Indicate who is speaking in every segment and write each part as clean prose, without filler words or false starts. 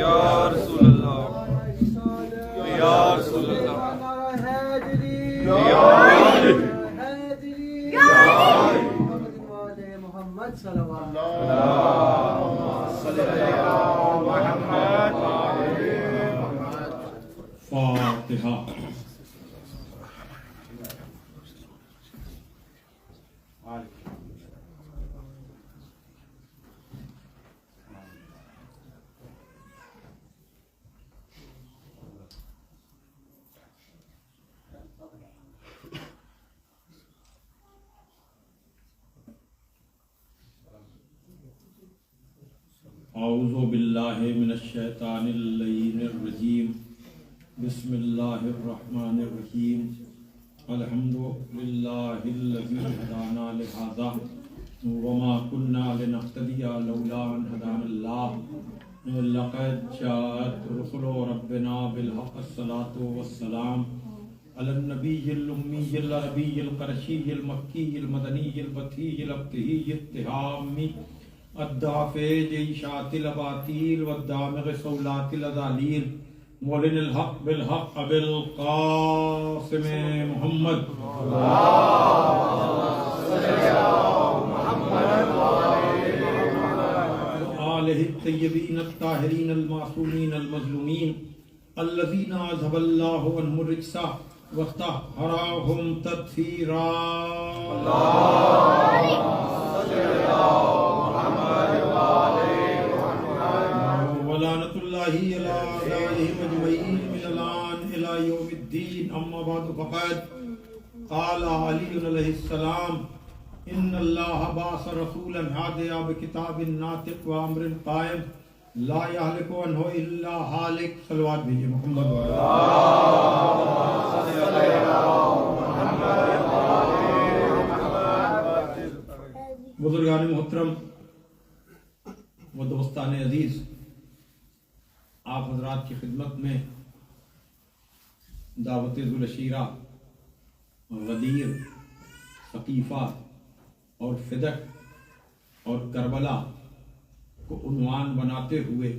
Speaker 1: یا رسول اللہ یا رسول اللہ
Speaker 2: محمد صلوات
Speaker 3: فاتحہ. اعوذ باللہ من الشیطان اللعین الرجیم. بسم اللہ الرحمن الرحیم. الحمد للہ الذی ہدانا لہذا وما كنا لنهتدی لولا ان ہدانا اللہ. لقد جاءت رسل ربنا بالحق. الصلاة والسلام علی النبی الامی العربی القرشی المکی المدنی البتی الابتہی التہامی الدافع جیشات الاباطیل والدامغ صولات الادالیل مولن الحق بالحق بالقاسم محمد آلہ الطیبین الطاہرین المعصومین المظلومین الذین اذهب اللہ عنہم الرجس وطہرہم تطہیرا. ولعنۃ اللہ علی اعدائہم اجمعین من الآن الی یوم الدین. اما بعد فقد قال علی علیہ السلام ان اللہ بعث رسولا ہادیا بکتاب ناطق وامر قائم لا یہلک عنہ الا ہالک. صلوات بھیجئے محمد بزرگان محترم و دوستان عزیز، آپ حضرات کی خدمت میں دعوت ذوالعشیرہ، غدیر، ثقیفہ اور فدق اور کربلا کو عنوان بناتے ہوئے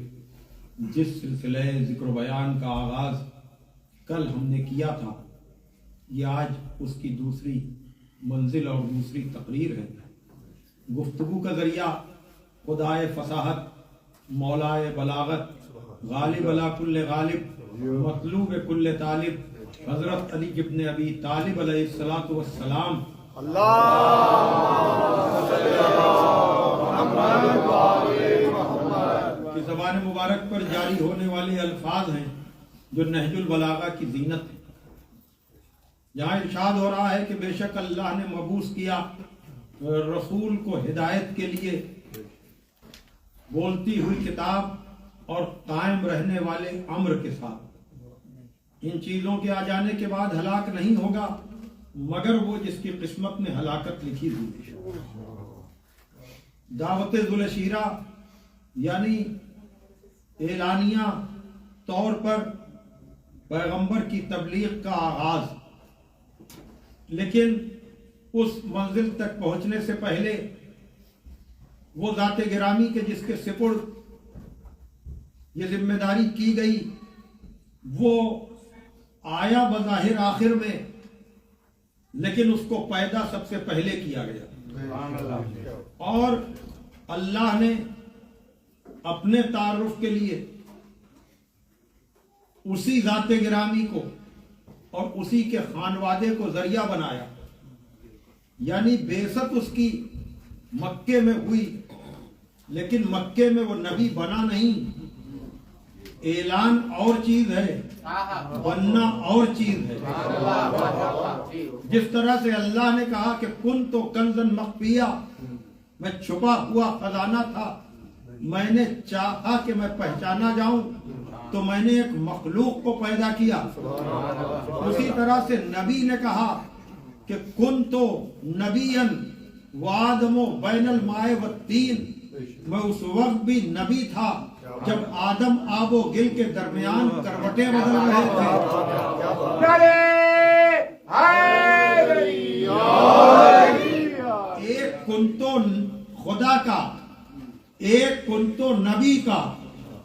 Speaker 3: جس سلسلہ ذکر و بیان کا آغاز کل ہم نے کیا تھا، یہ آج اس کی دوسری منزل اور دوسری تقریر ہے. گفتگو کا ذریعہ خدائے فصاحت، مولائے بلاغت، غالب علی کل غالب، مطلوب کل طالب حضرت علی ابن ابی طالب علیہ الصلوۃ والسلام کی زبان مبارک پر جاری ہونے والے الفاظ ہیں جو نہج البلاغہ کی زینت ہے. جہاں ارشاد ہو رہا ہے کہ بے شک اللہ نے مبعوث کیا رسول کو ہدایت کے لیے بولتی ہوئی کتاب اور قائم رہنے والے امر کے ساتھ. ان چیزوں کے آ جانے کے بعد ہلاک نہیں ہوگا مگر وہ جس کی قسمت میں ہلاکت لکھی ہوئی ہے. دعوت ذوالعشیرہ یعنی اعلانیہ طور پر پیغمبر کی تبلیغ کا آغاز، لیکن اس منزل تک پہنچنے سے پہلے وہ ذات گرامی کے جس کے سپرد یہ ذمہ داری کی گئی وہ آیا بظاہر آخر میں، لیکن اس کو پیدا سب سے پہلے کیا گیا. اور اللہ نے اپنے تعارف کے لیے اسی ذات گرامی کو اور اسی کے خانوادے کو ذریعہ بنایا. یعنی بعثت اس کی مکے میں ہوئی، لیکن مکے میں وہ نبی بنا نہیں. اعلان اور چیز ہے، بننا اور چیز ہے. جس طرح سے اللہ نے کہا کہ کن تو کنزن مخفیہ، میں چھپا ہوا خزانہ تھا، میں نے چاہا کہ میں پہچانا جاؤں تو میں نے ایک مخلوق کو پیدا کیا. اسی طرح سے نبی نے کہا کہ کن تو نبیًا وآدم بین الماء والطین، میں اس وقت بھی نبی تھا جب آدم آب و گل کے درمیان کروٹیں بدل رہے تھے. ایک کن تو خدا کا، ایک کن تو نبی کا،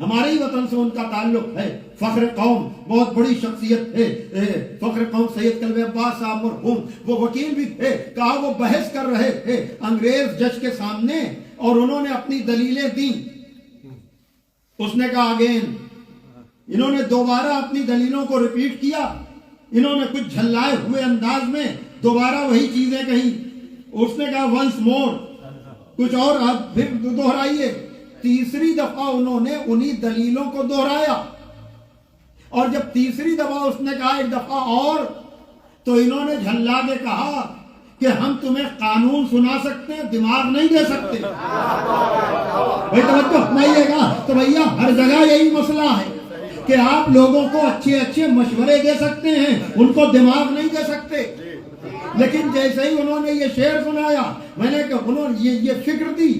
Speaker 3: ہمارے ہی وطن سے ان کا تعلق ہے، فخر قوم، بہت بڑی شخصیت ہے فخر قوم سید کلب عباس صاحب مرحوم، وہ وکیل بھی تھے، کہا وہ بحث کر رہے تھے انگریز جج کے سامنے اور انہوں نے اپنی دلیلیں دی، اس نے کہا اگین، انہوں نے دوبارہ اپنی دلیلوں کو ریپیٹ کیا، انہوں نے کچھ جھلائے ہوئے انداز میں دوبارہ وہی چیزیں کہیں، اس نے کہا ونس مور، کچھ اور آپ پھر دوہرائیے، تیسری دفعہ انہوں نے انہی دلیلوں کو دوہرایا، اور جب تیسری دفعہ اس نے کہا ایک دفعہ اور، تو انہوں نے جھلا کے کہا کہ ہم تمہیں قانون سنا سکتے ہیں، دماغ نہیں دے سکتے۔ بھائی توجہ فرمائیے گا، تو بھیا ہر جگہ یہی مسئلہ ہے کہ آپ لوگوں کو اچھے اچھے مشورے دے سکتے ہیں، ان کو دماغ نہیں دے سکتے۔ لیکن جیسے ہی انہوں نے یہ شعر سنایا، میں نے کہا انہوں نے یہ فکر دی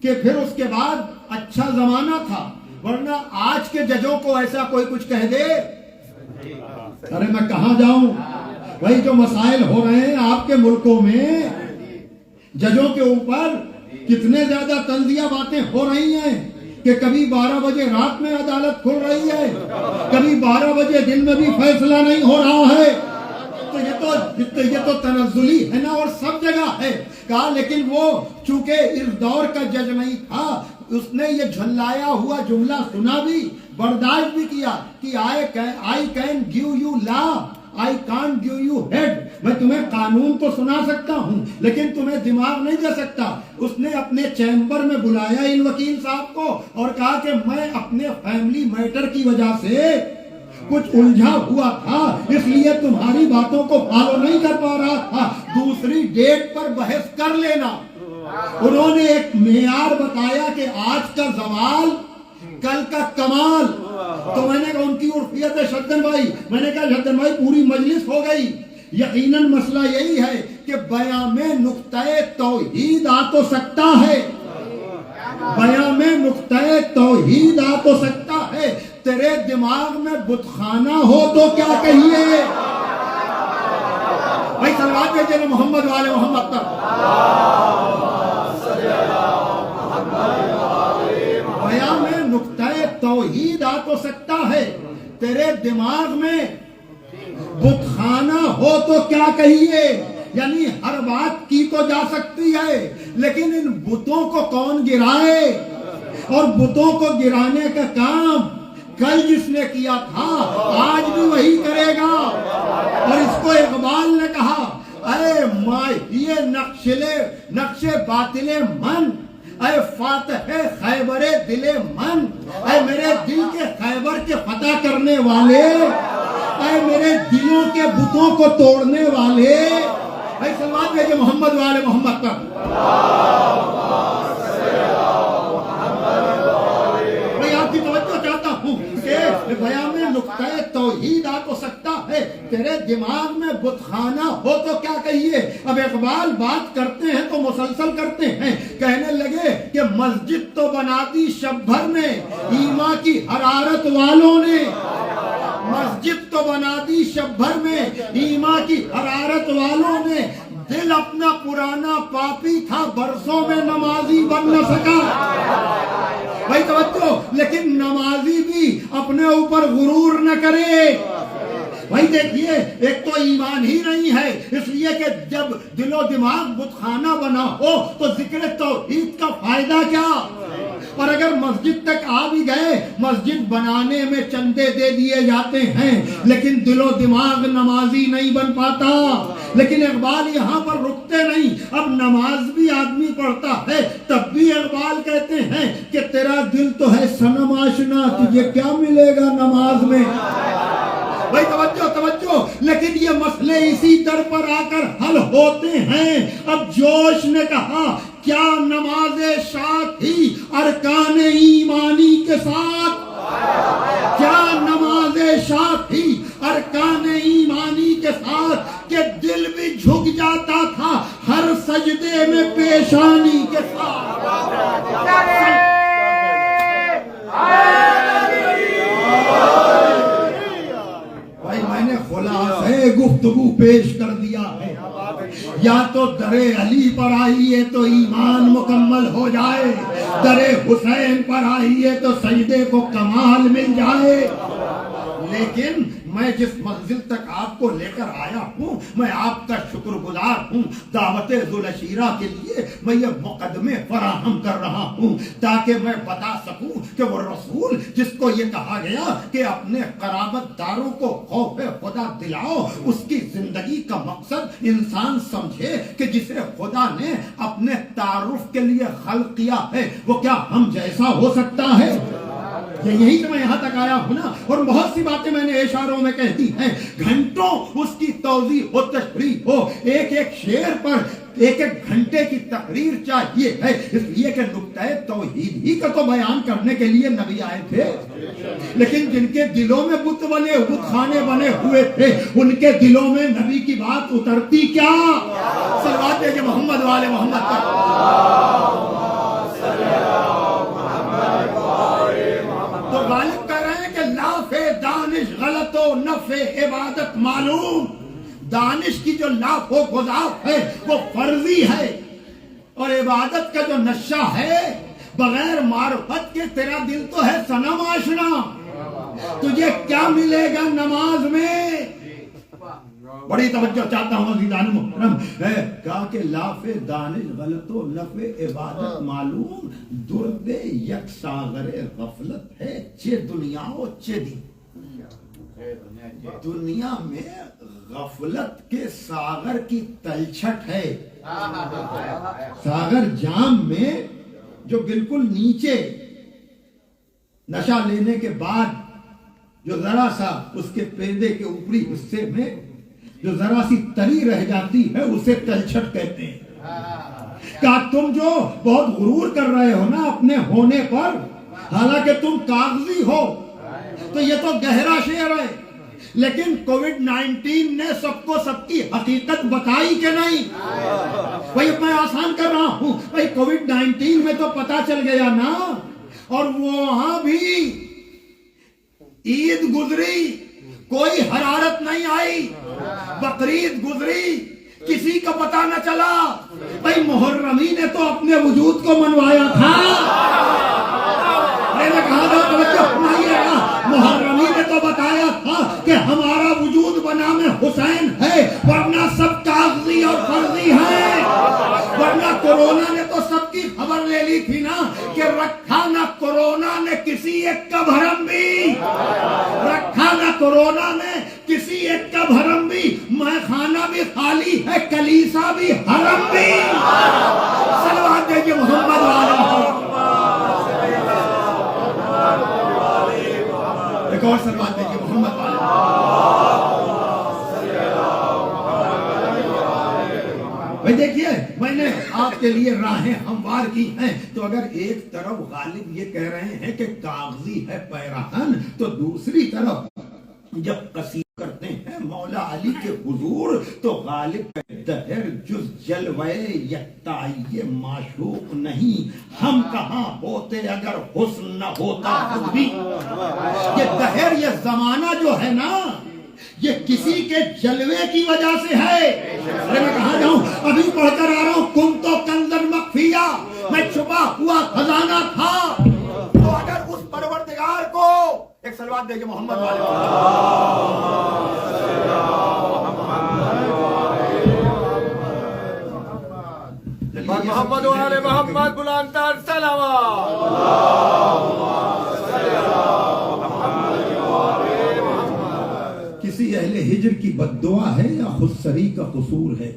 Speaker 3: کہ پھر اس کے بعد اچھا زمانہ تھا، ورنہ آج کے ججوں کو ایسا کوئی کچھ کہہ دے، ارے میں کہاں جاؤں۔ وہی جو مسائل ہو رہے ہیں آپ کے ملکوں میں، ججوں کے اوپر کتنے زیادہ طنزیہ باتیں ہو رہی ہیں کہ کبھی 12 بجے رات میں عدالت کھل رہی ہے، کبھی 12 بجے دن میں بھی فیصلہ نہیں ہو رہا ہے، تو یہ تو تنزلی ہے نا، اور سب جگہ ہے۔ کہا لیکن وہ چونکہ اس دور کا جج نہیں تھا، اس نے یہ جھلایا ہوا جملہ سنا بھی، برداشت بھی کیا کہ I can give you law, I can't give you head، میں تمہیں قانون تو سنا سکتا ہوں لیکن تمہیں دماغ نہیں دے سکتا۔ اس نے اپنے چیمبر میں بلایا ان وکیل صاحب کو اور کہا کہ میں اپنے فیملی میٹر کی وجہ سے کچھ الجھا ہوا تھا، اس لیے تمہاری باتوں کو فالو نہیں کر پا رہا تھا، دوسری ڈیٹ پر بحث کر لینا۔ انہوں نے ایک معیار بتایا کہ آج کا زوال کل کا کمال، تو میں نے کہا ان کی عرفیت ہے شدن بھائی، میں نے کہا شدن بھائی پوری مجلس ہو گئی، یقیناً مسئلہ یہی ہے کہ بیاں میں نقطہ توحید آ تو سکتا ہے، بیاں میں نقطہ توحید آ تو سکتا ہے، تیرے دماغ میں بت خانہ ہو تو کیا کہیے۔ بھائی صلوات بھیجئے محمد والے محمد پر۔ بیاں میں نقطہ توحید آ تو سکتا ہے، تیرے دماغ میں بت خانہ ہو تو کیا کہیے، یعنی ہر بات کی تو جا سکتی ہے لیکن ان بتوں کو کون گرائے، اور بتوں کو گرانے کا کام کل جس نے کیا تھا آج بھی وہی کرے گا۔ اور اس کو اقبال نے کہا اے ماہی نقش باطل من، اے فاتح خیبر دل من، اے میرے دل کے خیبر کے فتح کرنے والے، اے میرے دلوں کے بتوں کو توڑنے والے، اے صلوات بھیجئے محمد والے محمد پر۔ میں آپ کی توجہ چاہتا ہوں کہ بیان میں نقطہ توحید آ تو سکتا ہے، تیرے دماغ میں بت خانہ ہو تو کیا کہیے۔ اب اقبال بات کرتے ہیں تو مسلسل کرتے ہیں، کہنے لگے کہ مسجد تو بنا دی شب بھر میں ایمان کی حرارت والوں نے، مسجد تو بنا دی شب بھر میں ایمان کی حرارت والوں نے، دل اپنا پرانا پاپی تھا برسوں میں نمازی بن نہ سکا۔ بھائی توجہ، لیکن نمازی بھی اپنے اوپر غرور نہ کرے۔ بھائی دیکھیے، ایک تو ایمان ہی نہیں ہے، اس لیے کہ جب دل و دماغ بت خانہ بنا ہو تو ذکر توحید کا فائدہ کیا۔ اور اگر مسجد تک آ بھی گئے، مسجد بنانے میں چندے دے دیے جاتے ہیں لیکن دل و دماغ نمازی نہیں بن پاتا۔ لیکن اقبال یہاں پر رکتے نہیں، اب نماز بھی آدمی پڑھتا ہے تب بھی اقبال کہتے ہیں کہ تیرا دل تو ہے صنم آشنا، تجھے کیا ملے گا نماز میں۔ بھائی توجہ، لیکن یہ مسئلے اسی در پر آ کر حل ہوتے ہیں۔ اب جوش نے کہا کیا نماز شاہ تھی ارکان ایمانی کے ساتھ، کیا نماز شاہ تھی ارکان ایمانی کے ساتھ کہ دل بھی جھک جاتا تھا ہر سجدے میں پیشانی کے ساتھ۔ بھائی میں نے خلاصہ گفتگو پیش کر دیا ہے، یا تو در علی پر آئیے تو ایمان مکمل ہو جائے، درے حسین پر آئیے تو سجدے کو کمال مل جائے. لیکن میں جس منزل تک آپ کو لے کر آیا ہوں میں آپ کا شکر گزار ہوں. دعوت ذوالعشیرہ کے لیے میں یہ مقدمے فراہم کر رہا ہوں تاکہ میں بتا سکوں کہ وہ رسول جس کو یہ کہا گیا کہ اپنے قرابت داروں کو خوف خدا دلاؤ، اس کی زندگی کا مقصد انسان سمجھے کہ جسے خدا نے اپنے تعارف کے لیے خلق کیا ہے وہ کیا ہم جیسا ہو سکتا ہے. یہی کہ میں یہاں تک آیا ہوں نا، اور بہت سی باتیں میں نے اشاروں میں کہہ دی ہیں، گھنٹوں اس کی توضیح و تشریح ہو، ایک ایک شعر پر ایک ایک گھنٹے کی تقریر چاہیے ہے، اس لیے کہ نقطۂ توحید ہی کا تو بیان کرنے کے لیے نبی آئے تھے. لیکن جن کے دلوں میں بت بنے بت خانے بنے ہوئے تھے ان کے دلوں میں نبی کی بات اترتی کیا؟ صلوات ہے کہ محمد والے محمد پر. تو غالب کہہ رہے ہیں کہ لاف دانش غلط و نف عبادت معلوم. دانش کی جو لاف و گزاف ہے وہ فرضی ہے، اور عبادت کا جو نشہ ہے بغیر معرفت کے تیرا دل تو ہے صنم آشنا. تجھے کیا ملے گا نماز میں؟ بڑی توجہ چاہتا ہوں عزیزان محترم. کہا کہ لاف دانش غلط و نف عبادت معلوم، درد یک ساغر غفلت ہے چے دنیا و چے دین. دنیا میں غفلت کے ساغر کی تلچھٹ ہے. ساغر جام میں جو بالکل نیچے نشہ لینے کے بعد جو ذرا سا اس کے پیدے کے اوپری حصے میں جو ذرا سی تری رہ جاتی ہے اسے تلچھٹ کہتے ہیں. کیا تم جو بہت غرور کر رہے ہو نا اپنے ہونے پر، حالانکہ تم کاغذی ہو، تو یہ تو گہرا شعر ہے. لیکن کووڈ 19 نے سب کو سب کی حقیقت بتائی کہ نہیں؟ بھائی میں آسان کر رہا ہوں، بھائی کووڈ 19 میں تو پتا چل گیا نا، اور وہاں بھی عید گزری کوئی حرارت نہیں آئی، بقرعید گزری کسی کا پتہ نہ چلا. بھائی محرمی نے تو اپنے وجود کو منوایا تھا. میں نے کہا تھا توجہ فرمائیے گا، محرمی نے تو بتایا تھا کہ ہمارا وجود بنام حسین ہے، ورنہ سب کاغذی اور فرضی ہیں. ورنہ کورونا نے تو سب کی خبر لے لی تھی نا، کہ رکھا نہ کورونا نے کسی ایک کا بھرم بھی، رکھا نہ کورونا نے کسی ایک کا بھرم بھی. میں خانہ بھی خالی ہے، کلیسا بھی حرم بھی. صلوات دیجیے محمد والے. ایک اور صلوات دیجیے محمد والے. بھائی دیکھیے میں نے آپ کے لیے راہیں ہموار کی ہیں، تو اگر ایک طرف غالب یہ کہہ رہے ہیں کہ کاغذی ہے پیراہن، تو دوسری طرف جب قصید کرتے ہیں مولا علی کے حضور تو غالب دہر جز جلوے یکتائی معشوق نہیں، ہم کہاں ہوتے اگر حسن نہ ہوتا خود بھی. یہ دہر یہ زمانہ جو ہے نا یہ کسی کے جلوے کی وجہ سے ہے. میں کہاں جاؤں، ابھی پڑھ کر آ رہا ہوں، کن تو کنزن مخفیہ، میں چھپا ہوا خزانہ تھا. تو اگر اس پروردگار کو ایک صلوات دے کے محمد والے
Speaker 1: محمد والے محمد بلند تر صلوات.
Speaker 3: کسی اہل ہجر کی بد دعا ہے یا خودسری کا قصور ہے؟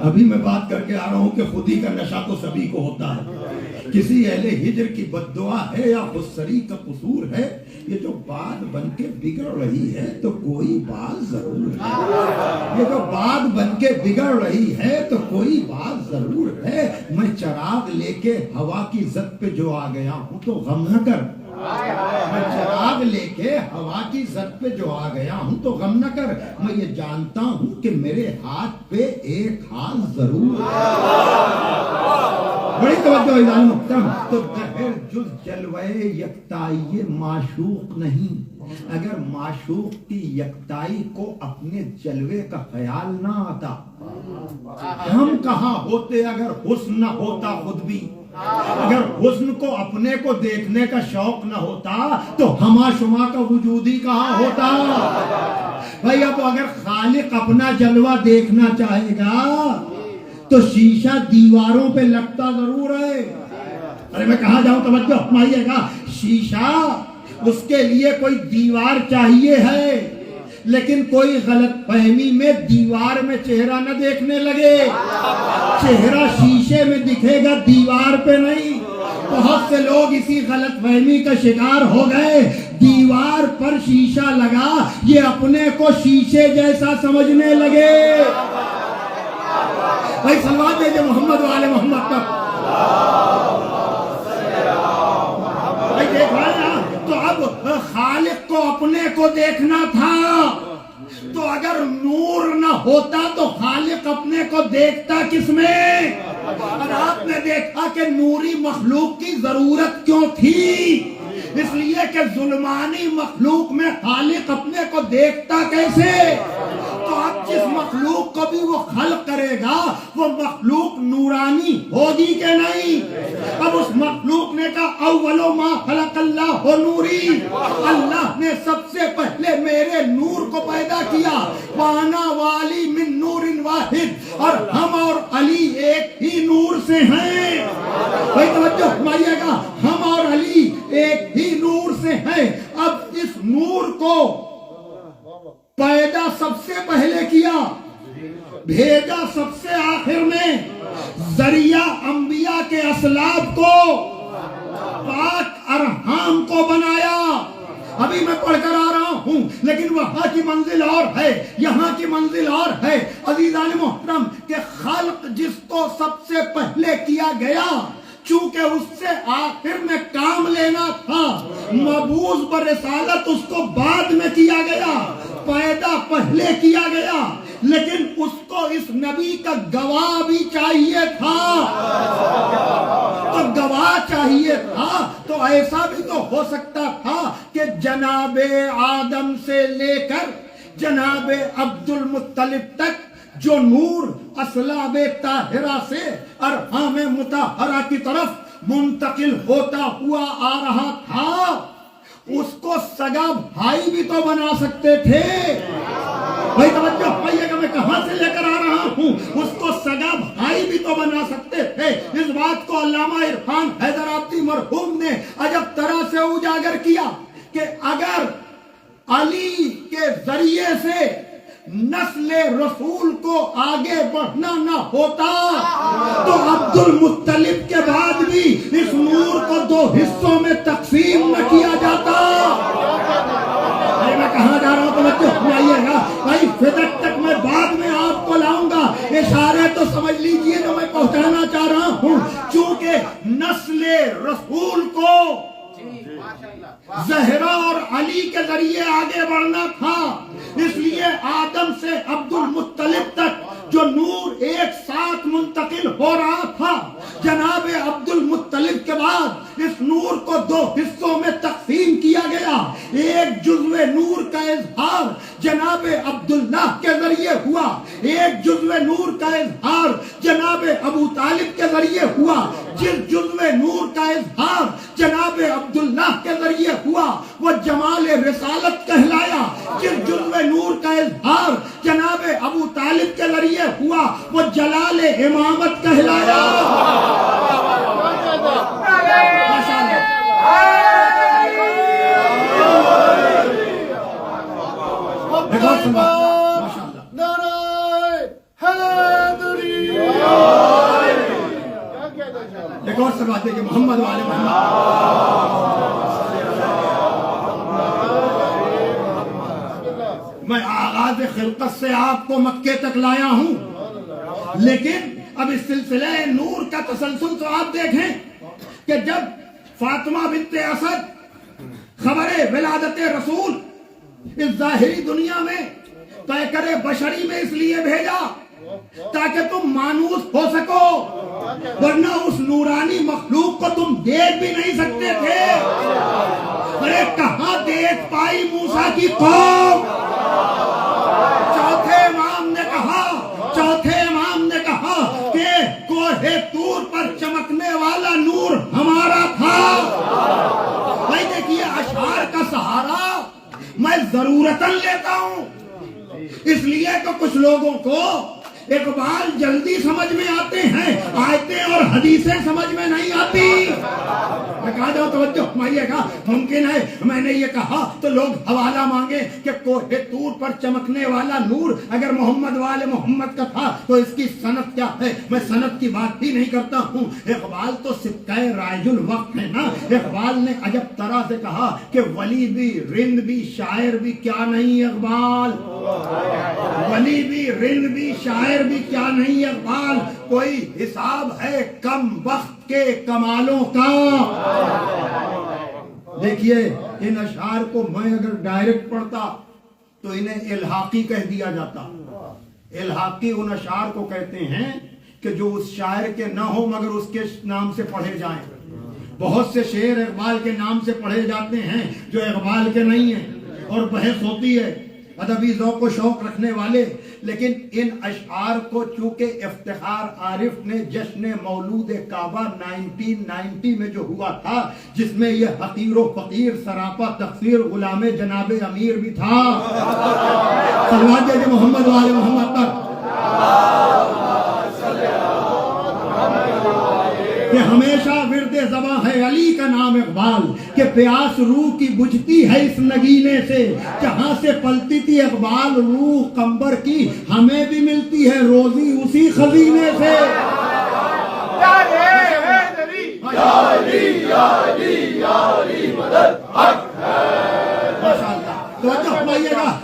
Speaker 3: ابھی میں بات کر کے آ رہا ہوں کہ خودی کا نشہ تو سبھی کو ہوتا ہے. کسی اہل ہجر کی بد دعا ہے یا خودسری کا قصور ہے؟ یہ جو بات بن کے بگڑ رہی ہے تو کوئی بات ضرور ہے. یہ جو بات بن کے بگڑ رہی ہے تو کوئی بات ضرور ہے. میں چراغ لے کے ہوا کی زد پہ جو آ گیا ہوں تو غم نہ کر. میں چراغ لے کے ہوا کی زد پہ جو آ گیا ہوں تو غم نہ کر. میں یہ جانتا ہوں کہ میرے ہاتھ پہ ایک ہاتھ ضرور ہے. بڑی توجہ عزیزان محترم. تو دہر جز جلوے یکتائی معشوق نہیں. اگر معشوق کی یکتائی کو اپنے جلوے کا خیال نہ آتا، ہم کہاں ہوتے اگر حسن نہ ہوتا خود بھی. اگر حسن کو اپنے کو دیکھنے کا شوق نہ ہوتا تو ہما شما کا وجود ہی کہاں ہوتا؟ بھائی اب اگر خالق اپنا جلوہ دیکھنا چاہے گا تو شیشہ دیواروں پہ لگتا ضرور ہے. ارے میں کہاں جاؤں توجہ فرمائیے گا. شیشہ اس کے لیے کوئی دیوار چاہیے ہے، لیکن کوئی غلط فہمی میں دیوار میں چہرہ نہ دیکھنے لگے. چہرہ شیشے میں دکھے گا، دیوار پہ نہیں. بہت سے لوگ اسی غلط فہمی کا شکار ہو گئے. دیوار پر شیشہ لگا، یہ اپنے کو شیشے جیسا سمجھنے لگے. بھائی صلوات دیجئے محمد والے محمد پر. بھائی دیکھ رہا ہے نا، تو اب خالق کو اپنے کو دیکھنا تھا، تو اگر نور نہ ہوتا تو خالق اپنے کو دیکھتا کس میں؟ اور آپ نے دیکھا کہ نوری مخلوق کی ضرورت کیوں تھی؟ اس لیے کہ ظلمانی مخلوق میں خالق اپنے کو دیکھتا کیسے؟ تو اب جس مخلوق کو بھی وہ خلق کرے گا وہ مخلوق نورانی ہوگی کہ نہیں؟ اب اس مخلوق نے کہا اول ما خلق اللہ نوری، اللہ نے سب سے پہلے میرے نور کو پیدا کیا. وانا والی من نور واحد، اور ہم اور علی ایک ہی نور سے ہیں. بھائی توجہ فرمائیے گا، ہم اور علی ایک ہی نور سے ہیں. اب اس نور کو پیدا سب سے پہلے کیا، بھیجا سب سے آخر میں، ذریعہ انبیاء کے اسلاف کو، پاک ارحام کو بنایا. ابھی میں پڑھ کر آ رہا ہوں، لیکن وہاں کی منزل اور ہے، یہاں کی منزل اور ہے. عزیزان محترم، کہ خلق جس کو سب سے پہلے کیا گیا، چونکہ اس سے آخر میں کام لینا تھا، مبعوث برسالت اس کو بعد میں کیا گیا، پیدا پہلے کیا گیا، لیکن اس کو اس نبی کا گواہ بھی چاہیے تھا. تو گواہ چاہیے تھا تو ایسا بھی تو ہو سکتا تھا کہ جناب آدم سے لے کر جناب عبد المطلب تک جو نور اصلاب طاہرہ سے ارحام مطہرہ کی طرف منتقل ہوتا ہوا آ رہا تھا، اس کو سگا بھائی بھی تو بنا سکتے تھے. بھائی توجہ پائیے گا، میں کہاں سے لے کر آ رہا ہوں. اس کو سگا بھائی بھی تو بنا سکتے تھے. اس بات کو علامہ عرفان حیدر آبادی مرحوم نے عجب طرح سے اجاگر کیا کہ اگر علی کے ذریعے سے نسل رسول کو آگے بڑھنا نہ ہوتا تو عبد المطلب کے بعد بھی اس نور کو دو حصوں میں تقسیم نہ کیا جاتا. میں کہاں جا رہا ہوں توجہ فرمائیے گا. بھائی فدق تک میں بعد میں آپ کو لاؤں گا، اشارے تو سمجھ لیجئے جو میں پہنچانا چاہ رہا ہوں. چونکہ نسل رسول کو زہرا اور علی کے ذریعے آگے بڑھنا تھا، اس لیے آدم سے عبد المطلب تک جو نور ایک ساتھ منتقل ہو رہا تھا، جناب عبد المطلب کے بعد اس نور کو دو حصوں میں تقسیم کیا گیا. ایک جزو نور کا اظہار جناب عبداللہ کے ذریعے ہوا، ایک جزو نور کا اظہار جناب ابو طالب کے ذریعے ہوا. جس جزو نور کا اظہار جناب عبداللہ کے ذریعے ہوا وہ جمال رسالت کہلایا. جس جزو نور کا اظہار جناب ابو طالب کے ذریعے ہوا وہ جلال امامت کہلایا. ایک اور سلوات دیکھیے محمد والے محمد. میں آغاز خلقت سے آپ کو مکے تک لایا ہوں، لیکن اب اس سلسلہ نور کا تسلسل تو آپ دیکھیں کہ جب فاطمہ بنت اسد خبر ولادت رسول اس ظاہری دنیا میں پیکر بشری میں اس لیے بھیجا تاکہ تم مانوس ہو سکو، ورنہ اس نورانی مخلوق کو تم دیکھ بھی نہیں سکتے تھے. ارے کہاں دیکھ پائی موسیٰ کی قوم. چوتھے امام نے کہا کہ کوہ طور پر چمکنے والا نور لیے تو کچھ لوگوں کو اقبال جلدی سمجھ میں آتے ہیں، آیتیں اور حدیثیں سمجھ میں نہیں آتی۔ میں کہا جاؤ توجہ مائیے گا، ممکن ہے میں نے یہ کہا تو لوگ حوالہ مانگے کہ کوہ طور پر چمکنے والا نور اگر محمد والے محمد کا تھا تو اس کی سند کیا ہے؟ میں سند کی بات ہی نہیں کرتا ہوں۔ اقبال تو سکہ رائج الوقت ہے نا۔ اقبال نے عجب طرح سے کہا کہ ولی بھی رند بھی شاعر بھی کیا نہیں اقبال، ولی بھی رند بھی شاعر بھی کیا نہیں اقبال، کوئی حساب ہے کم وقت کے کمالوں کا۔ دیکھیے ان اشعار کو میں اگر ڈائریکٹ پڑھتا تو انہیں الحاقی کہہ دیا جاتا۔ الحاقی ان اشعار کو کہتے ہیں کہ جو اس شاعر کے نہ ہو مگر اس کے نام سے پڑھے جائیں۔ بہت سے شعر اقبال کے نام سے پڑھے جاتے ہیں جو اقبال کے نہیں ہیں، اور بحث ہوتی ہے ادبی ذوق و شوق رکھنے والے، لیکن ان اشعار کو چونکہ افتخار عارف نے جشن مولود کعبہ 1990 میں جو ہوا تھا، جس میں یہ حقیر و فقیر سراپا تقصیر غلام جناب امیر بھی تھا، صلوات جی محمد والے محمد پر، کہ ہمیشہ ورد زباں ہے علی کا نام اقبال، کہ پیاس روح کی بجھتی ہے اس نگینے سے، جہاں سے پلتی تھی اقبال روح قمبر کی، ہمیں بھی ملتی ہے روزی اسی خزینے سے۔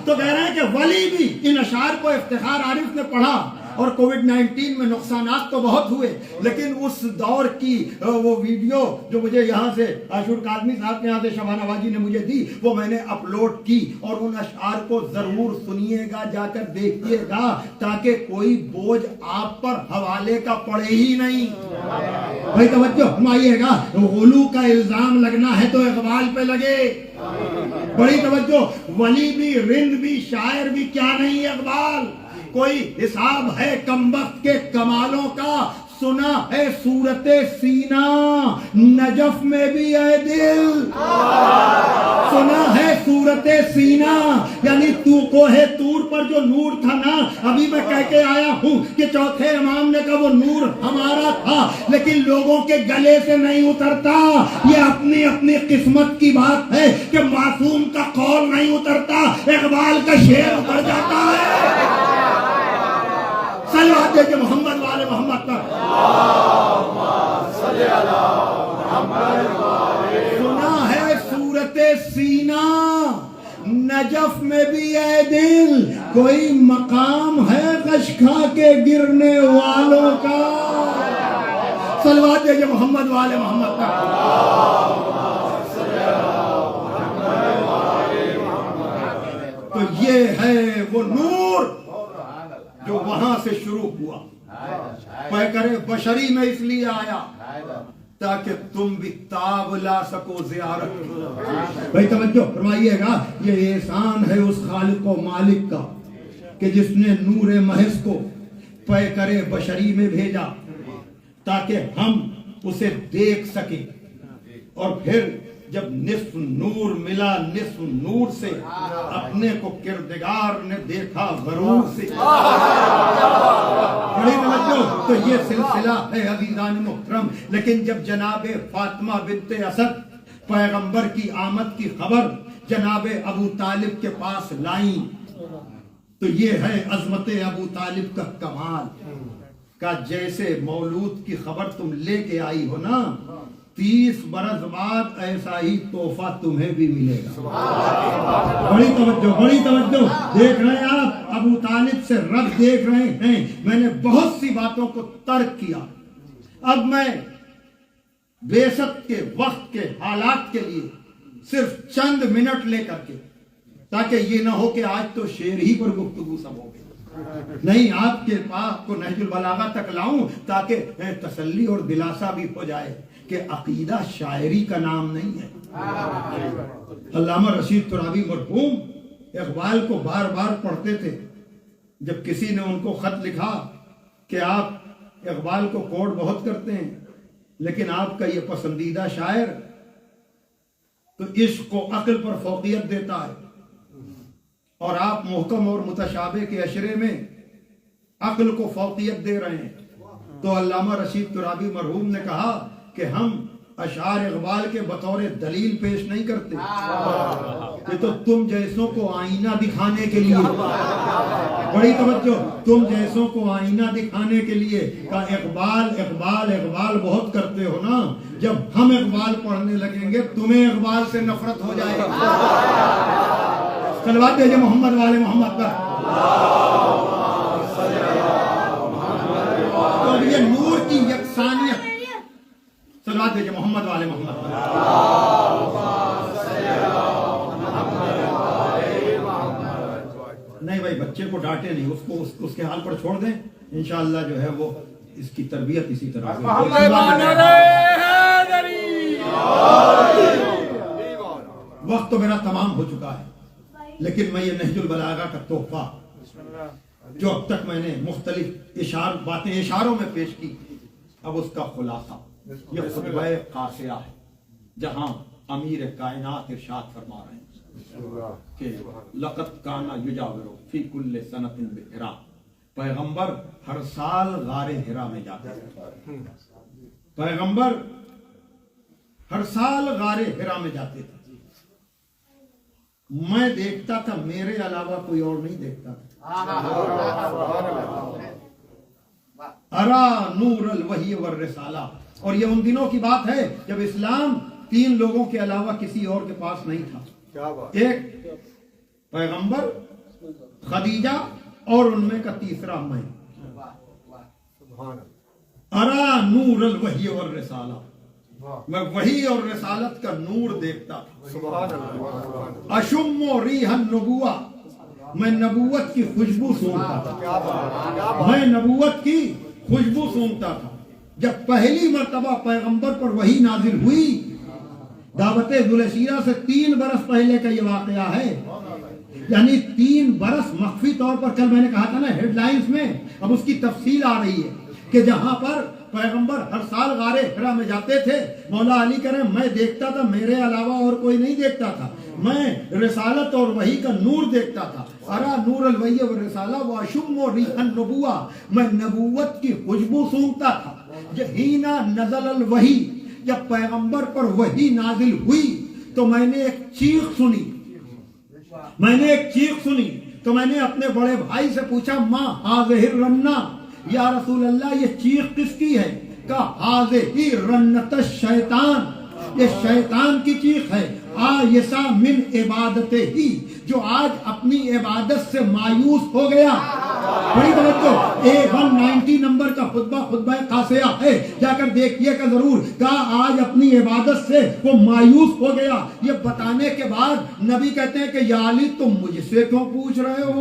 Speaker 3: تو کہہ رہے ہیں کہ ولی بھی ان اشعار کو افتخار عارف نے پڑھا، اور کووڈ 19 میں نقصانات تو بہت ہوئے، لیکن اس دور کی وہ ویڈیو جو مجھے یہاں سے عاشور کاظمی صاحب کے یہاں سے شبانہ واجی نے مجھے دی، وہ میں نے اپلوڈ کی، اور ان اشعار کو ضرور سنیے گا، جا کر دیکھیے گا، تاکہ کوئی بوجھ آپ پر حوالے کا پڑے ہی نہیں۔ بھائی توجہ فرمائیے گا، غلو کا الزام لگنا ہے تو اقبال پہ لگے۔ بڑی توجہ، ولی بھی رند بھی شاعر بھی کیا نہیں اقبال، کوئی حساب ہے کم وقت کے کمالوں کا، سنا ہے صورت سینہ نجف میں بھی اے دل، سنا ہے صورت سینہ، یعنی تو کوہ طور پر جو نور تھا نا، ابھی میں کہہ کے آیا ہوں کہ چوتھے امام نے کہا وہ نور ہمارا تھا، لیکن لوگوں کے گلے سے نہیں اترتا، یہ اپنی اپنی قسمت کی بات ہے کہ معصوم کا قول نہیں اترتا، اقبال کا شعر اتر جاتا ہے۔ صلوات دے محمد والے محمد پر، سنا ہے صورت سینہ نجف میں بھی اے دل، کوئی مقام ہے غش کھا کے گرنے والوں کا۔ صلوات دے محمد والے محمد پر۔ تو یہ ہے وہ نور جو وہاں سے شروع ہوا، پیکر بشری میں اس لیے آیا تاکہ تم بھی تاب لا سکو زیارت کی۔ بھائی توجہ فرمائیے گا، یہ احسان ہے اس خالق و مالک کا کہ جس نے نور محض کو پیکر بشری میں بھیجا تاکہ ہم اسے دیکھ سکیں، اور پھر جب نصف نور ملا نصف نور سے، اپنے کو کردگار نے دیکھا غرور سے۔ بڑی توجہ، تو یہ سلسلہ ہے عزیزان محترم، لیکن جب جناب فاطمہ بنت اسد پیغمبر کی آمد کی خبر جناب ابو طالب کے پاس لائیں، تو یہ ہے عظمت ابو طالب کا کمال، کا جیسے مولود کی خبر تم لے کے آئی ہو نا، 30 برس بعد ایسا ہی تحفہ تمہیں بھی ملے گا۔ بڑی توجہ، بڑی توجہ، دیکھ رہے ہیں آپ ابو طالب سے رب دیکھ رہے ہیں۔ میں نے بہت سی باتوں کو ترک کیا، اب میں بعثت کے وقت کے حالات کے لیے صرف چند منٹ لے کر کے، تاکہ یہ نہ ہو کہ آج تو شعر ہی پر گفتگو سب ہو گئی، نہیں، آپ کے پاس کو نہج البلاغہ تک لاؤں تاکہ تسلی اور دلاسا بھی ہو جائے کہ عقیدہ شاعری کا نام نہیں ہے۔ علامہ رشید ترابی مرحوم اقبال کو بار بار پڑھتے تھے، جب کسی نے ان کو خط لکھا کہ آپ اقبال کو کوٹ بہت کرتے ہیں لیکن آپ کا یہ پسندیدہ شاعر تو عشق و عقل پر فوقیت دیتا ہے، اور آپ محکم اور متشابہ کے اشرے میں عقل کو فوقیت دے رہے ہیں. تو علامہ رشید ترابی مرحوم نے کہا کہ ہم اشعار اقبال کے بطور دلیل پیش نہیں کرتے، یہ تو تم جیسوں کو آئینہ دکھانے کے لیے، بڑی توجہ، تم جیسوں کو آئینہ دکھانے کے لیے کہ اقبال اقبال اقبال بہت کرتے ہو نا، جب ہم اقبال پڑھنے لگیں گے تمہیں اقبال سے نفرت ہو جائے گی. صلوات بھیجے محمد والے محمد پر. تو یہ نور کی یکسانیت، صلوات بھیجے محمد والے محمد پر. نہیں بھائی بچے کو ڈانٹے نہیں، اس کو اس کے حال پر چھوڑ دیں، انشاءاللہ جو ہے وہ اس کی تربیت اسی طرح سے. وقت تو میرا تمام ہو چکا ہے، لیکن میں یہ نہج البلاغہ کا تحفہ جو اب تک میں نے مختلف باتیں اشاروں میں پیش کی، اب اس کا خلاصہ یہ خطبہ قاصیہ ہے، جہاں امیر کائنات ارشاد فرما رہے ہیں کہ لقد کان یجاور فی کل سنۃ بحرا، پیغمبر ہر سال غار حرا میں جاتے تھے، پیغمبر ہر سال غار حرا میں جاتے تھے. میں دیکھتا تھا، میرے علاوہ کوئی اور نہیں دیکھتا تھا. ارا نور الوحی والرسالہ. اور یہ ان دنوں کی بات ہے جب اسلام 3 لوگوں کے علاوہ کسی اور کے پاس نہیں تھا، ایک پیغمبر، خدیجہ اور ان میں کا تیسرا میں. ارا نور الوحی والرسالہ، میں وحی اور رسالت کا نور دیکھتا تھا. اشم ریح النبوہ، میں نبوت کی خوشبو سونگتا تھا، میں نبوت کی خوشبو سونگتا تھا. جب پہلی مرتبہ پیغمبر پر وحی نازل ہوئی، دعوت ذوالسیرہ سے 3 برس پہلے کا یہ واقعہ ہے، یعنی 3 برس مخفی طور پر. کل میں نے کہا تھا نا ہیڈ لائنز میں، اب اس کی تفصیل آ رہی ہے کہ جہاں پر پیغمبر ہر سال غار حرا میں جاتے تھے، مولا علی کہہ رہے ہیں میں دیکھتا تھا، میرے علاوہ اور کوئی نہیں دیکھتا تھا، میں رسالت اور وحی کا نور دیکھتا تھا. ارا نور الوحی والرسالہ واشم ریح النبوہ، میں نبوت کی خوشبو سونگتا تھا. حینا نزل الوحی، جب پیغمبر پر وحی نازل ہوئی تو میں نے ایک چیخ سنی، تو میں نے اپنے بڑے بھائی سے پوچھا ما ہاذہ الرنہ، یا رسول اللہ یہ چیخ کس کی ہے؟ کہا ہاذہ رنۃ الشیطان، یہ شیطان کی چیخ ہے. آیسا من عبادت ہی، جو آج اپنی عبادت سے مایوس ہو گیا. بڑی توجہ، A190 نمبر کا خطبہ قاصیہ ہے، جا کر دیکھیے گا ضرور. کہا آج اپنی عبادت سے وہ مایوس ہو گیا. یہ بتانے کے بعد نبی کہتے ہیں کہ یا علی تم مجھ سے کیوں پوچھ رہے ہو؟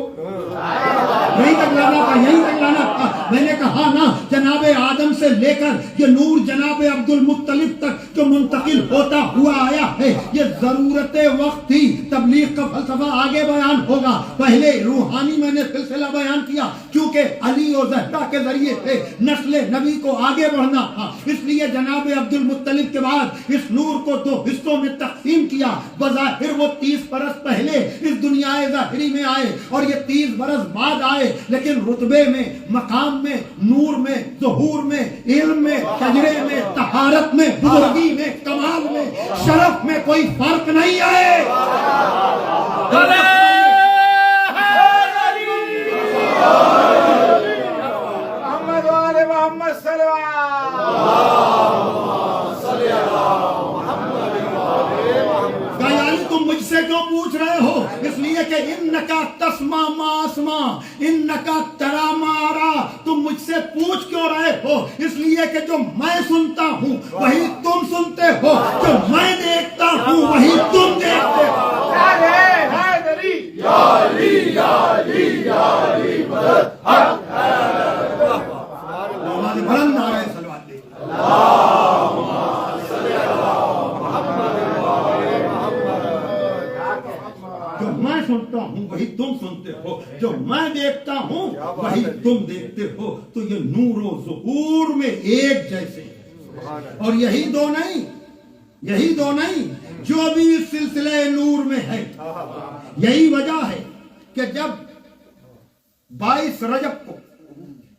Speaker 3: یہی تک لانا تھا. میں نے کہا نا جناب آدم سے لے کر یہ نور جناب عبد المطلب تک جو منتقل ہوتا ہوا آیا ہے، یہ ضرورت وقت تھی. تبلیغ کا فلسفہ آگے بیان ہوگا، پہلے روحانی میں نے سلسلہ بیان کیا، چونکہ علی اور زہرا کے ذریعے سے نسل نبی کو آگے بڑھنا تھا، اس لیے جناب عبد المطلب کے بعد اس نور کو 2 حصوں میں تقسیم کیا. بظاہر وہ 30 برس پہلے اس دنیا ظاہری میں آئے اور یہ 30 برس بعد آئے، لیکن رتبے میں، مقام میں، نور میں، ظہور میں، علم میں، شجرے میں، طہارت میں، بزرگی میں، کمال میں، شرف میں کوئی فرق نہیں آئے.
Speaker 1: محمد والے محمد صلی
Speaker 3: تم مجھ سے کیوں پوچھ رہے ہو؟ اس لیے کہ انکا تسمع ما اسمع، انکا ترا ما ارا. تم مجھ سے پوچھ کیوں رہے ہو؟ اس لیے کہ جو میں سنتا ہوں وہی تم سنتے ہو، جو میں دیکھتا ہوں وہی تم دیکھتے ہو. بلند آ رہے سلوات دے. جو میں سنتا ہوں وہی تم سنتے ہو، جو میں دیکھتا ہوں وہی تم دیکھتے ہو. تو یہ نور و ظہور میں ایک جیسے، اور یہی دو نہیں جو بھی اس سلسلہ نور میں ہے. یہی وجہ ہے کہ کہ جب 22 رجب کو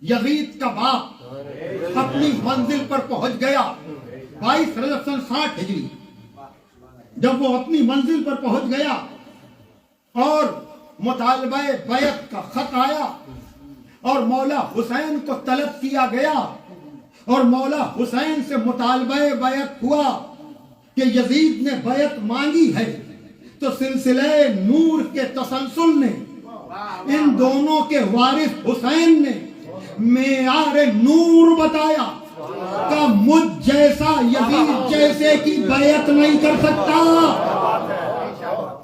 Speaker 3: یزید کا باپ اپنی منزل پر پہنچ گیا، 22 رجب سن 60 ہجری، جب وہ اپنی منزل پر پہنچ گیا اور مطالبہ بیعت کا خط آیا اور مولا حسین کو طلب کیا گیا اور مولا حسین سے مطالبہ بیعت ہوا کہ یزید نے بیعت مانگی ہے، تو سلسلہ نور کے تسلسل نے ان دونوں کے وارث حسین نے معیار نور بتایا کہ مجھ جیسا یزید جیسے کی بیعت نہیں کر سکتا۔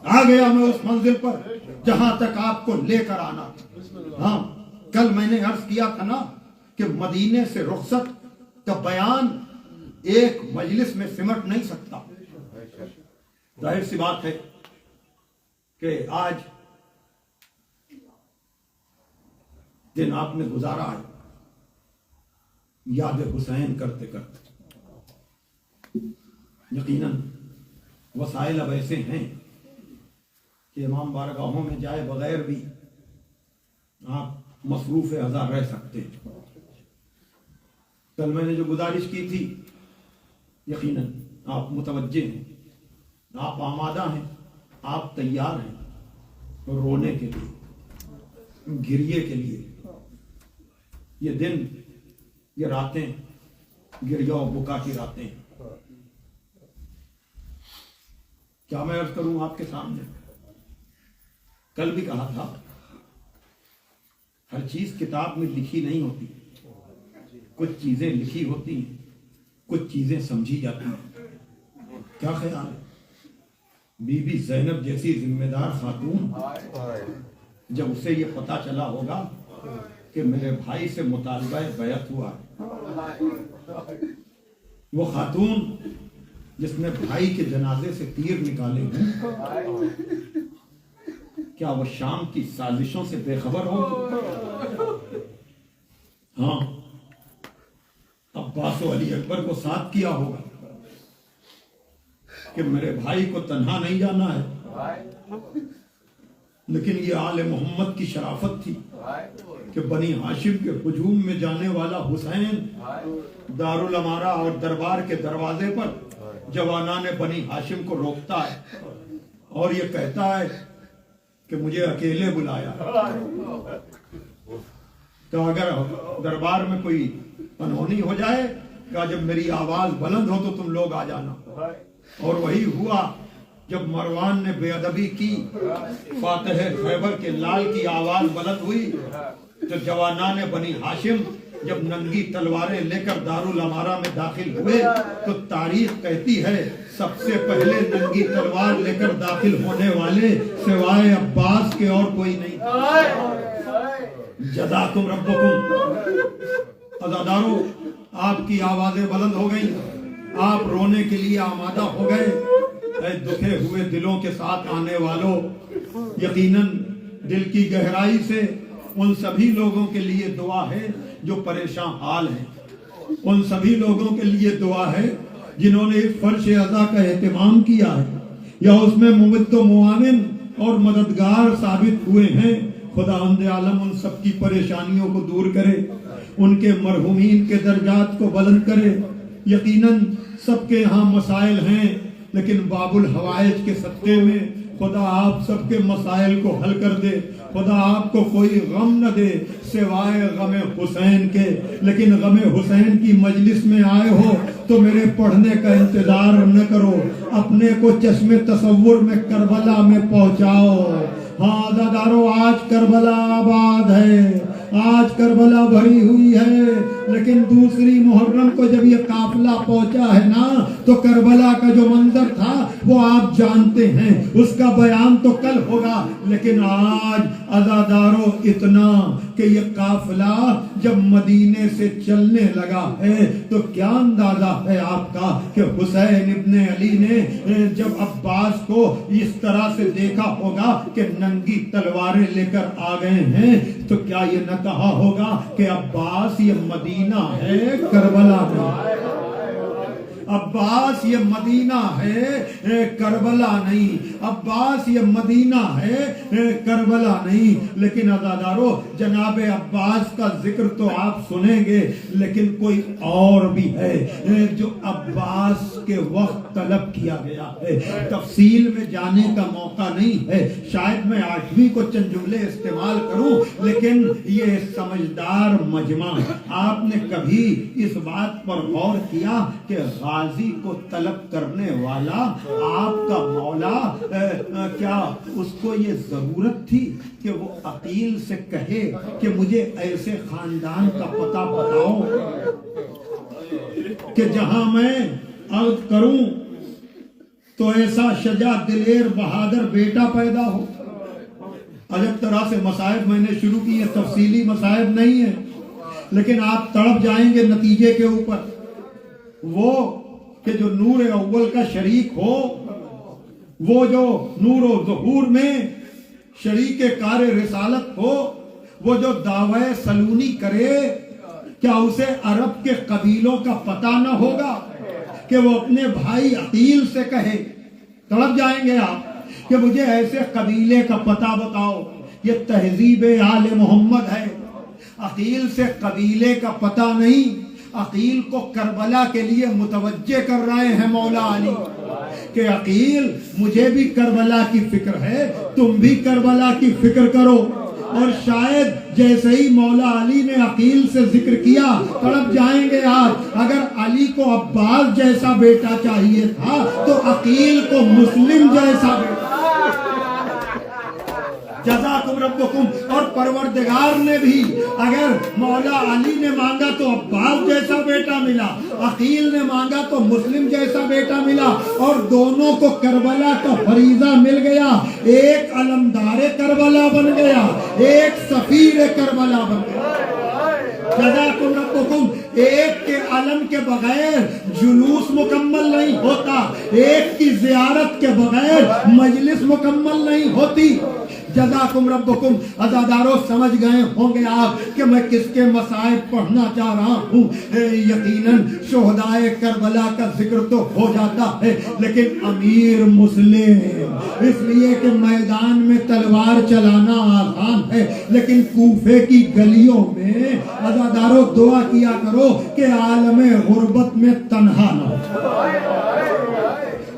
Speaker 3: آ گیا میں اس منزل پر جہاں تک آپ کو لے کر آنا۔ ہاں، کل میں نے عرض کیا تھا نا کہ مدینے سے رخصت کا بیان ایک مجلس میں سمٹ نہیں سکتا۔ ظاہر سی بات ہے کہ آج دن آپ نے گزارا ہے یاد حسین کرتے کرتے۔ یقیناً وسائل اب ایسے ہیں کہ امام بارگاہوں میں جائے بغیر بھی آپ مصروف ہزار رہ سکتے ہیں۔ کل میں نے جو گزارش کی تھی، یقیناً آپ متوجہ ہیں، آپ آمادہ ہیں، آپ تیار ہیں رونے کے لیے، گریے کے لیے۔ یہ دن، یہ راتیں گریہ و بکا کی راتیں ہیں۔ کیا میں عرض کروں آپ کے سامنے؟ کل بھی کہا تھا، ہر چیز کتاب میں لکھی نہیں ہوتی، کچھ چیزیں لکھی ہوتی ہیں، کچھ چیزیں سمجھی جاتی ہیں۔ کیا خیال ہے بی بی زینب جیسی ذمہ دار خاتون، جب اسے یہ پتا چلا ہوگا کہ میرے بھائی سے مطالبہ بیعت ہوا ہے، وہ خاتون جس نے بھائی کے جنازے سے تیر نکالے ہیں، کیا وہ شام کی سازشوں سے بے خبر ہوگی؟ ہاں، عباس و علی اکبر کو ساتھ کیا ہوگا کہ میرے بھائی کو تنہا نہیں جانا ہے۔ لیکن یہ آل محمد کی شرافت تھی کہ بنی ہاشم کے ہجوم میں جانے والا حسین دارالامارہ اور دربار کے دروازے پر جوانان بنی ہاشم کو روکتا ہے اور یہ کہتا ہے کہ مجھے اکیلے بلایا، تو اگر دربار میں کوئی انہونی ہو جائے کہ جب میری آواز بلند ہو تو تم لوگ آ جانا۔ اور وہی ہوا جب مروان نے بے ادبی کی، فاتح خیبر کے لال کی آواز بلند ہوئی، تو جوانان بنی ہاشم جب ننگی تلواریں لے کر دارالامارہ میں داخل ہوئے تو تاریخ کہتی ہے سب سے پہلے ننگی تلوار لے کر داخل ہونے والے سوائے عباس کے اور کوئی نہیں۔ جزاکم ربکم۔ عزادارو، آپ کی آوازیں بلند ہو گئیں، آپ رونے کے لیے آمادہ ہو گئے۔ اے دکھے ہوئے دلوں کے ساتھ آنے والوں، یقیناً دل کی گہرائی سے ان سبھی لوگوں کے لیے دعا ہے جو پریشان حال ہیں، ان سبھی لوگوں کے لیے دعا ہے جنہوں نے اس فرش عزا کا اہتمام کیا ہے یا اس میں ممد و معاون اور مددگار ثابت ہوئے ہیں۔ خداوند عالم ان سب کی پریشانیوں کو دور کرے، ان کے مرحومین کے درجات کو بلند کرے۔ یقیناً سب کے ہاں مسائل ہیں، لیکن باب الحوائج کے صدقے میں خدا آپ سب کے مسائل کو حل کر دے۔ خدا آپ کو کوئی غم نہ دے سوائے غم حسین کے، لیکن غم حسین کی مجلس میں آئے ہو تو میرے پڑھنے کا انتظار نہ کرو، اپنے کو چشم تصور میں کربلا میں پہنچاؤ۔ ہاں عزادارو، آج کربلا آباد ہے، آج کربلا بھری ہوئی ہے، لیکن دوسری محرم کو جب یہ قافلہ پہنچا ہے نا تو کربلا کا جو منظر تھا وہ آپ جانتے ہیں، اس کا بیان تو کل ہوگا، لیکن آج عزادارو اتنا کہ یہ قافلہ جب مدینے سے چلنے لگا ہے تو کیا اندازہ ہے آپ کا کہ حسین ابن علی نے جب عباس کو اس طرح سے دیکھا ہوگا کہ ننگی تلواریں لے کر آ گئے ہیں تو کیا یہ نہ کہا ہوگا کہ عباس یہ مدینہ ہے کربلا میں؟ عباس یہ مدینہ ہے کربلا نہیں، عباس یہ مدینہ ہے کربلا نہیں۔ لیکن عزادارو جناب عباس کا ذکر تو آپ سنیں گے، لیکن کوئی اور بھی ہے جو عباس کے وقت طلب کیا گیا ہے۔ تفصیل میں جانے کا موقع نہیں ہے، شاید میں 8ویں کو چند جملے استعمال کروں، لیکن یہ سمجھدار مجمع آپ نے کبھی اس بات پر غور کیا کہ غازی کو طلب کرنے والا آپ کا مولا کیا اس کو یہ ضرورت تھی کہ وہ عقیل سے کہے کہ مجھے ایسے خاندان کا پتہ بتاؤ کہ جہاں میں عقد کروں تو ایسا شجاع دلیر بہادر بیٹا پیدا ہو؟ عجب طرح سے مصائب میں نے شروع کی، تفصیلی مصائب نہیں ہے، لیکن آپ تڑپ جائیں گے نتیجے کے اوپر۔ وہ کہ جو نور اول کا شریک ہو، وہ جو نور و ظہور میں شریک کار رسالت ہو، وہ جو دعوی سلونی کرے، کیا اسے عرب کے قبیلوں کا پتہ نہ ہوگا کہ وہ اپنے بھائی عقیل سے کہے؟ تڑپ جائیں گے آپ کہ مجھے ایسے قبیلے کا پتہ بتاؤ۔ یہ تہذیب آل محمد ہے۔ عقیل سے قبیلے کا پتہ نہیں، عقیل کو کربلا کے لیے متوجہ کر رہے ہیں مولا علی کہ عقیل مجھے بھی کربلا کی فکر ہے، تم بھی کربلا کی فکر کرو۔ اور شاید جیسے ہی مولا علی نے عقیل سے ذکر کیا، تڑپ جائیں گے آپ۔ اگر علی کو عباس جیسا بیٹا چاہیے تھا تو عقیل کو مسلم جیسا بیٹا۔ جزاکم ربکم۔ اور پروردگار نے بھی اگر مولا علی نے مانگا تو عباس جیسا بیٹا ملا، عقیل نے مانگا تو مسلم جیسا بیٹا ملا، اور دونوں کو کربلا کا فریضہ مل گیا۔ ایک علمدار کربلا بن گیا، ایک سفیر کربلا بن گیا۔ جزاکم ربکم۔ ایک کے علم کے بغیر جلوس مکمل نہیں ہوتا، ایک کی زیارت کے بغیر مجلس مکمل نہیں ہوتی۔ جزاکم ربکم۔ عزادارو سمجھ گئے ہوں گے آپ کہ میں کس کے مصائب پڑھنا چاہ رہا ہوں۔ یقیناً شہدائے کربلا کا ذکر تو ہو جاتا ہے، لیکن امیر مسلم، اس لیے کہ میدان میں تلوار چلانا آسان ہے، لیکن کوفے کی گلیوں میں عزادارو دعا کیا کرو کہ عالم غربت میں تنہا نہ ہو،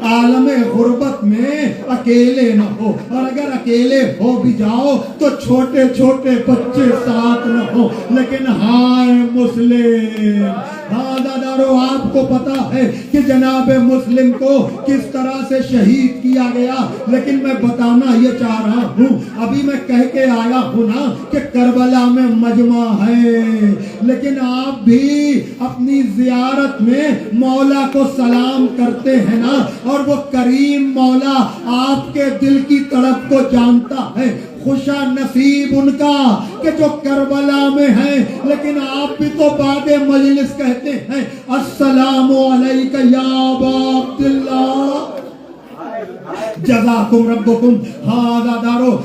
Speaker 3: عالم غربت میں اکیلے نہ ہو، اور اگر اکیلے ہو بھی جاؤ تو چھوٹے چھوٹے بچے ساتھ نہ ہو، لیکن ہائے مسلم۔ ہاں دادارو آپ کو پتا ہے کہ جناب مسلم کو کس طرح سے شہید کیا گیا، لیکن میں بتانا یہ چاہ رہا ہوں، ابھی میں کہہ کے آیا ہوں نا کہ کربلا میں مجمع ہے، لیکن آپ بھی اپنی زیارت میں مولا کو سلام کرتے ہیں نا، اور وہ کریم مولا آپ کے دل کی تڑپ کو جانتا ہے۔ خوشا نصیب ان کا کہ جو کربلا میں ہیں، لیکن آپ بھی تو بعد مجلس کہتے ہیں السلام علیکہ یا ابا عبداللہ۔ جزاکم ربکم۔ ہاں دادارو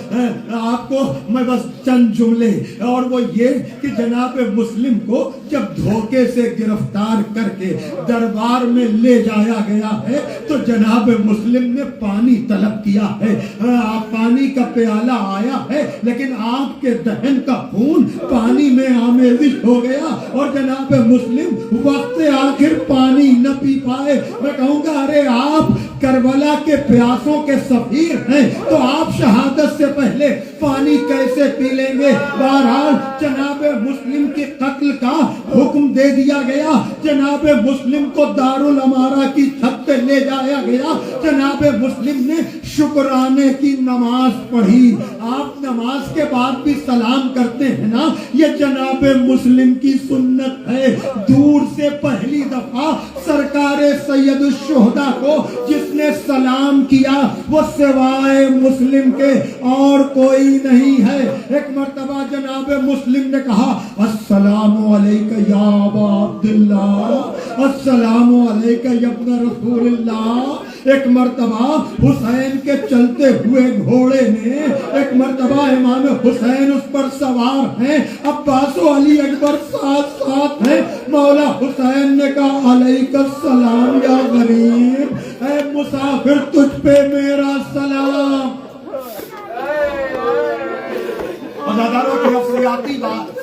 Speaker 3: آپ کو میں بس چند جملے، اور وہ یہ کہ جناب مسلم کو جب دھوکے سے گرفتار کر کے دربار میں لے جایا گیا ہے تو جناب مسلم نے پانی طلب کیا ہے، پانی کا پیالہ آیا ہے، لیکن آپ کے دہن کا خون پانی میں آمیزش ہو گیا، اور جناب مسلم وقت آخر پانی نہ پی پائے۔ میں کہوں گا ارے آپ کربلا کے پیاسوں کے سفیر ہیں تو آپ شہادت سے پہلے پانی کیسے پی لیں گے؟ بہرحال جناب مسلم کے قتل کا حکم دے دیا گیا، جناب مسلم کو دارالامارہ کی چھت پہ لے جایا گیا، جناب مسلم نے شکرانے کی نماز پڑھی۔ آپ نماز کے بعد بھی سلام کرتے ہیں نا، یہ جناب مسلم کی سنت ہے۔ دور سے پہلی دفعہ سرکار سید الشہداء کو جس نے سلام کیا وہ سوائے مسلم کے اور کوئی نہیں ہے۔ ایک مرتبہ جناب مسلم نے کہا السلام علیکہ یا ابا عبداللہ، السلام علیکہ یا ابن رسول اللہ۔ ایک مرتبہ حسین کے چلتے ہوئے گھوڑے میں ایک مرتبہ امام حسین اس پر سوار ہیں، عباس و علی اکبر ساتھ ساتھ ہیں۔ مولا حسین نے کہا علیک السلام یا غریب، اے مسافر تجھ پہ میرا سلام۔ عزاداروں کی افریاتی بات،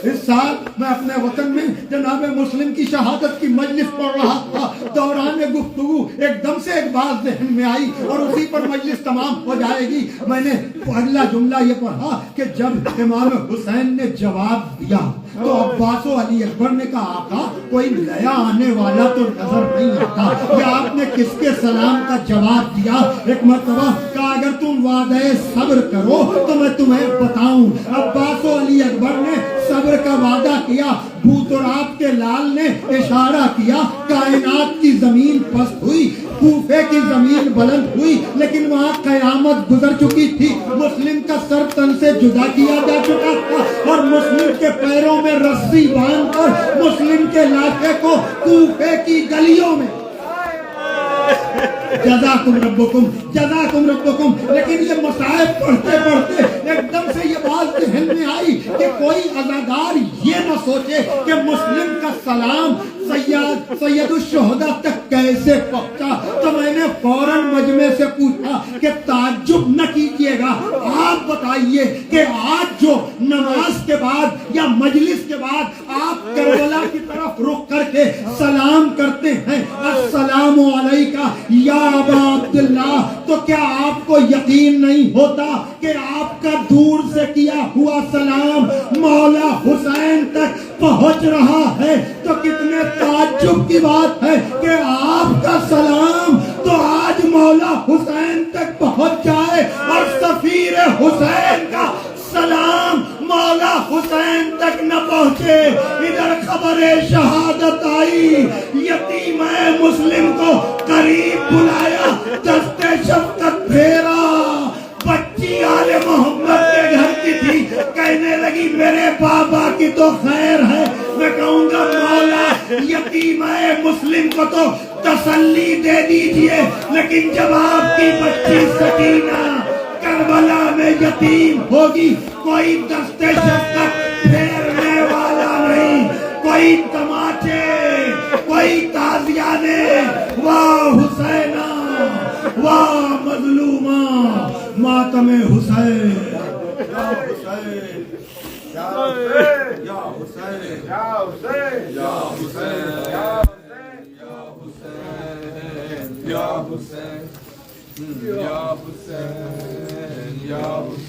Speaker 3: اس سال میں اپنے وطن میں جناب مسلم کی شہادت کی مجلس پڑھ رہا تھا، دوران گفتگو ایک دم سے ایک بات ذہن میں آئی اور اسی پر مجلس تمام ہو جائے گی۔ میں نے اگلا جملہ یہ پڑھا کہ جب امام حسین نے جواب دیا تو عباس و علی اکبر نے کہا آقا کوئی نیا آنے والا تو نظر نہیں آتا، یا آپ نے کس کے سلام کا جواب دیا؟ ایک مرتبہ کہا اگر تم وعدہ صبر کرو تو میں تمہیں بتاؤں۔ عباس و علی اکبر نے صبر کا وعدہ کیا، بوتراب کے لال نے اشارہ کیا، کائنات کی زمین پست ہوئی، کوفے کی زمین بلند ہوئی، لیکن وہاں قیامت گزر چکی تھی، مسلم کا سر تن سے جدا کیا جا چکا تھا اور مسلم کے پیروں میں رسی باندھ کر مسلم کے لاٹھے کو کوفے کی گلیوں میں جزاکم ربکم جزاکم ربکم۔ لیکن یہ مصائب پڑھتے پڑھتے ایک دم سے یہ بات ذہن میں آئی کہ کوئی عزادار یہ نہ سوچے کہ مسلم کا سلام سید الشہداء تک کیسے پہنچا۔ تو میں نے فوراً مجمع سے پوچھا کہ تعجب نہ کیجئے گا، آپ بتائیے کہ آج جو نماز کے بعد یا مجلس کے بعد آپ کربلا کی طرف رخ کر کے سلام کرتے ہیں السلام علیکہ یا ابا عبداللہ، تو کیا آپ کو یقین نہیں ہوتا کہ آپ کا دور سے کیا ہوا سلام مولا حسین تک پہنچ رہا ہے؟ تو کتنے تعجب کی بات ہے کہ آپ کا سلام تو آج مولا حسین تک پہنچ جائے اور سفیر حسین کا سلام مولا حسین تک نہ پہنچے۔ ادھر خبر شہادت آئی، یتیم مسلم کو قریب بلایا، دست شفقت پھیرا، بچی آل محمد کے گھر کی تھی، کہنے لگی میرے بابا کی تو خیر ہے۔ میں کہوں گا مولا یتیم مسلم کو تو تسلی دے دیجئے، لیکن جب آپ کی بچی سکینہ کربلا میں یتیم ہوگی، کوئی دست شفقت پھیرنے والا نہیں، کوئی تماچے، کوئی تازیانے، واہ حسینہ، واہ مظلومہ، ماتم حسین، یا حسین، یا حسین، یا حسین، یا حسین، یا حسین، یا حسین، یا حسین، یا حسین، یا حسین، یا حسین۔